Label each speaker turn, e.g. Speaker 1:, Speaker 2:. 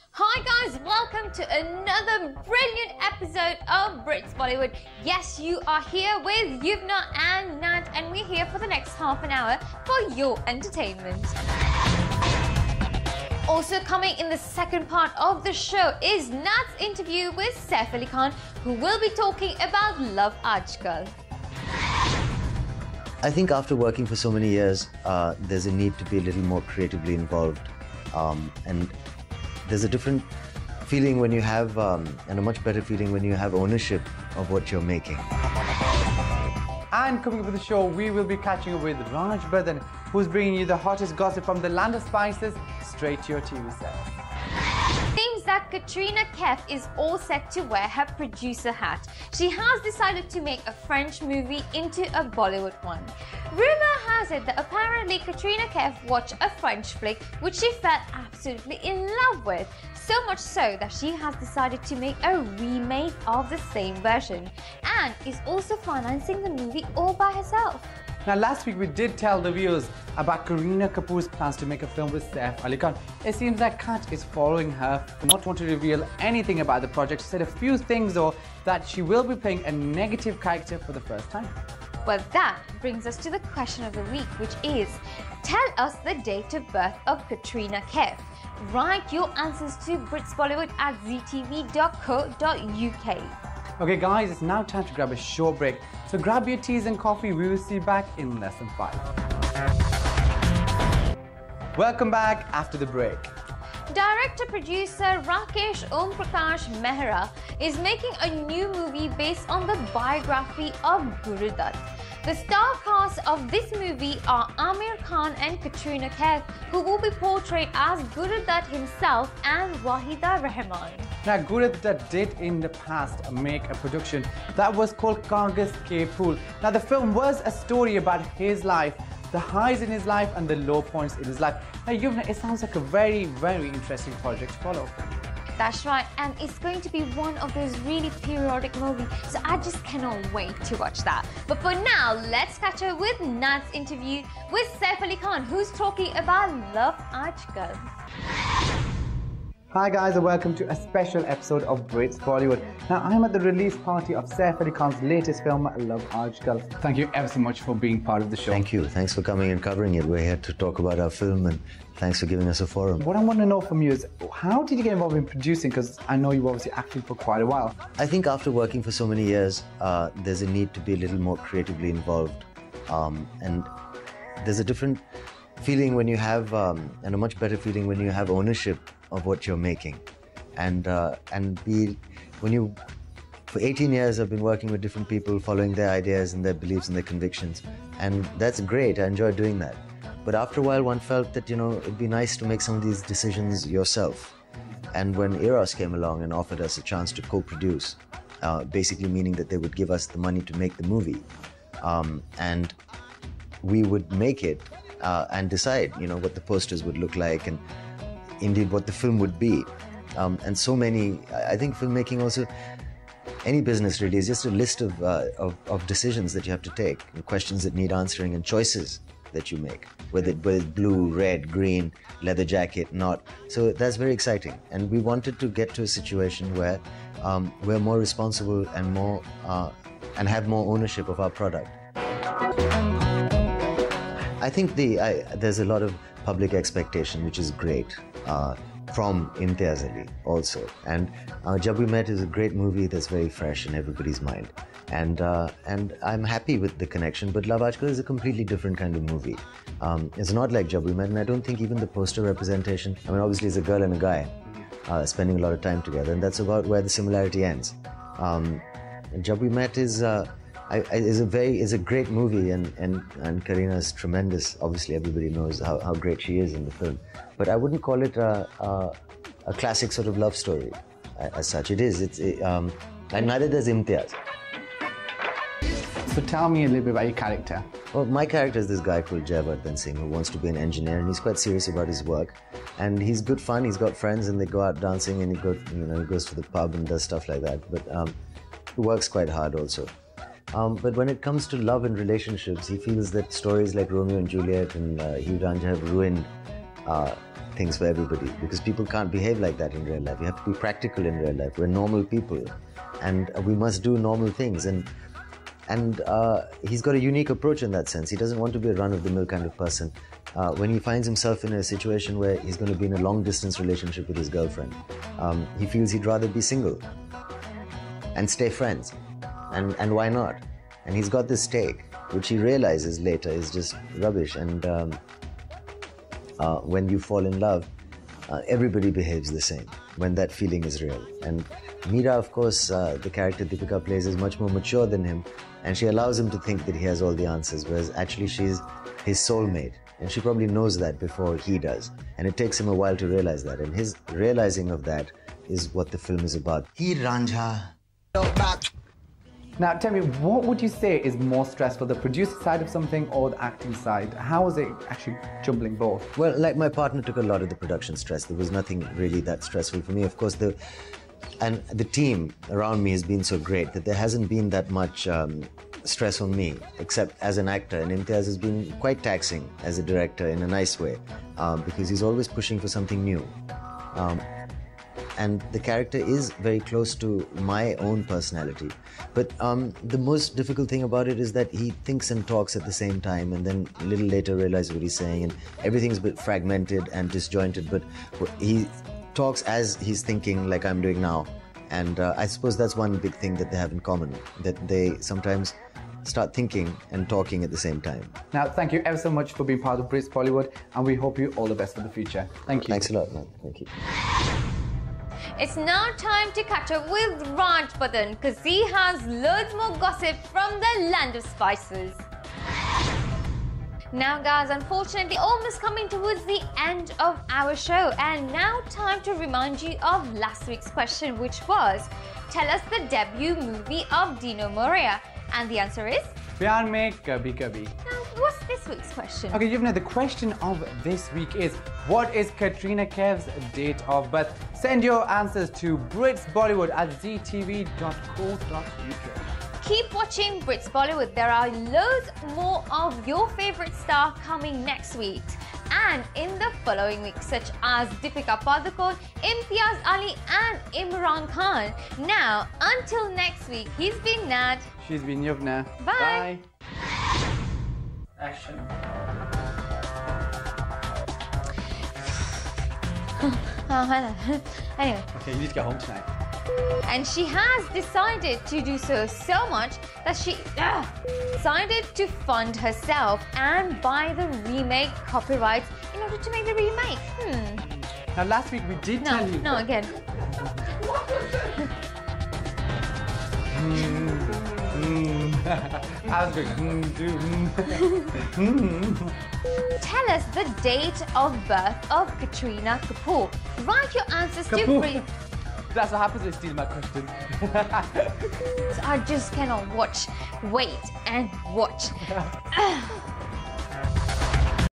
Speaker 1: Hi guys, welcome to another brilliant episode of Brits Bollywood. Yes, you are here with Yuvna and Nat, and we're here for the next half an hour for your entertainment. Also coming in the second part of the show is Nat's interview with Saif Ali Khan, who will be talking about Love Aajkal.
Speaker 2: I think after working for so many years, there's a need to be a little more creatively involved, and there's a different feeling when you have, and a much better feeling when you have ownership of what you're making.
Speaker 3: And coming up with the show, we will be catching up with Raj Bardhan, who's bringing you the hottest gossip from the land of spices straight to your TV set.
Speaker 1: Seems that Katrina Kaif is all set to wear her producer hat. She has decided to make a French movie into a Bollywood one. Rumour has it that apparently Katrina Kaif watched a French flick which she fell absolutely in love with. So much so that she has decided to make a remake of the same version and is also financing the movie all by herself.
Speaker 3: Now, last week we did tell the viewers about Kareena Kapoor's plans to make a film with Saif Ali Khan. It seems that Kat is following her, not want to reveal anything about the project. She said a few things though, that she will be playing a negative character for the first time.
Speaker 1: Well, that brings us to the question of the week, which is, tell us the date of birth of Katrina Kaif. Write your answers to britsbollywood@ztv.co.uk.
Speaker 3: Okay guys, it's now time to grab a short break. So grab your teas and coffee, we will see you back in less than 5. Welcome back after the break.
Speaker 1: Director-producer Rakesh Om Prakash Mehra is making a new movie based on the biography of Guru Dutt. The star cast of this movie are Amir Khan and Katrina Kaif, who will be portrayed as Guru Dutt himself and Wahida Rahman.
Speaker 3: Now, Guru Dutt did in the past make a production that was called Kagas Ke Phool. Now, the film was a story about his life, the highs in his life and the low points in his life. Now, Yuvna, it sounds like a very, very interesting project to follow.
Speaker 1: That's right, and it's going to be one of those really periodic movies, so I just cannot wait to watch that. But for now, let's catch up with Nat's interview with Saif Ali Khan, who's talking about Love Aajkal.
Speaker 3: Hi guys, and welcome to a special episode of Brits Bollywood. Now, I'm at the release party of Saif Ali Khan's latest film, Love Aajkal. Thank you ever so much for being part of the show.
Speaker 2: Thank you. Thanks for coming and covering it. We're here to talk about our film, and thanks for giving us a forum.
Speaker 3: What I want to know from you is, how did you get involved in producing? Because I know you've obviously acted for quite a while.
Speaker 2: I think after working for so many years, there's a need to be a little more creatively involved, and there's a different feeling when you have, and a much better feeling when you have ownership of what you're making, and when you, for 18 years I've been working with different people, following their ideas and their beliefs and their convictions, and that's great. I enjoy doing that. But after a while, one felt that, it'd be nice to make some of these decisions yourself. And when Eros came along and offered us a chance to co-produce, basically meaning that they would give us the money to make the movie, and we would make it and decide, what the posters would look like, and indeed what the film would be. And so many, I think filmmaking also, any business really, is just a list of decisions that you have to take, and questions that need answering, and choices that you make, whether it's blue, red, green, leather jacket, not. So that's very exciting. And we wanted to get to a situation where we're more responsible and more and have more ownership of our product. I think there's a lot of public expectation, which is great, from Imtiaz Ali also. And Jab We Met is a great movie that's very fresh in everybody's mind. And I'm happy with the connection, but Love Aajkal is a completely different kind of movie. It's not like Jab We Met, and I don't think even the poster representation, I mean, obviously it's a girl and a guy spending a lot of time together, and that's about where the similarity ends. Jab We Met is a great movie, and Kareena is tremendous. Obviously, everybody knows how great she is in the film. But I wouldn't call it a classic sort of love story as such. It is. And neither does Imtiaz.
Speaker 3: So tell me a little bit about your character.
Speaker 2: Well, my character is this guy called Jayavardhan Singh, who wants to be an engineer, and he's quite serious about his work. And he's good fun. He's got friends, and they go out dancing, and he goes to the pub and does stuff like that. But he works quite hard also. But when it comes to love and relationships, he feels that stories like Romeo and Juliet and Hugh Ranja have ruined things for everybody, because people can't behave like that in real life. You have to be practical in real life. We're normal people, and we must do normal things. And he's got a unique approach in that sense. He doesn't want to be a run-of-the-mill kind of person. When he finds himself in a situation where he's going to be in a long-distance relationship with his girlfriend, he feels he'd rather be single and stay friends. And why not? And he's got this take, which he realizes later is just rubbish. And when you fall in love, everybody behaves the same when that feeling is real. And Meera, of course, the character Deepika plays, is much more mature than him, and she allows him to think that he has all the answers, whereas actually she's his soulmate, and she probably knows that before he does. And it takes him a while to realize that, and his realizing of that is what the film is about. He Ranjha.
Speaker 3: Now, tell me, what would you say is more stressful, the producer side of something or the acting side? How is it actually juggling both?
Speaker 2: Well, like, my partner took a lot of the production stress. There was nothing really that stressful for me. Of course, the team around me has been so great that there hasn't been that much stress on me, except as an actor. And Imtiaz has been quite taxing as a director in a nice way, because he's always pushing for something new. And the character is very close to my own personality. But the most difficult thing about it is that he thinks and talks at the same time, and then a little later realizes what he's saying, and everything's a bit fragmented and disjointed, but he talks as he's thinking, like I'm doing now. And I suppose that's one big thing that they have in common, that they sometimes start thinking and talking at the same time.
Speaker 3: Now, thank you ever so much for being part of Brits Bollywood, and we hope you all the best for the future. Thank you.
Speaker 2: Thanks a lot, man. Thank you.
Speaker 1: It's now time to catch up with Raj Badan, because he has loads more gossip from the land of spices. Now guys, unfortunately almost coming towards the end of our show, and now time to remind you of last week's question, which was, tell us the debut movie of Dino Morea. And the answer is?
Speaker 3: Pyar Mein Kabhi Kabhi.
Speaker 1: Now, what's this week's question?
Speaker 3: Okay, Yuvna, the question of this week is, what is Katrina Kaif's date of birth? Send your answers to britsbollywood@ztv.co.uk.
Speaker 1: Keep watching Brits Bollywood. There are loads more of your favourite star coming next week and in the following week, such as Deepika Padukone, Imtiaz Ali and Imran Khan. Now, until next week, he's been Nad.
Speaker 3: She's been Yuvna.
Speaker 1: Bye.
Speaker 3: Action.
Speaker 1: Anyway.
Speaker 3: Okay, you need to get home tonight.
Speaker 1: And she has decided to do so much that she decided to fund herself and buy the remake copyrights in order to make the remake.
Speaker 3: Now, last week we did tell you...
Speaker 1: No, again.
Speaker 3: I was going...
Speaker 1: Tell us the date of birth of Katrina Kapoor. Write your answers to...
Speaker 3: That's what happens when you steal my question.
Speaker 1: I just cannot wait and watch.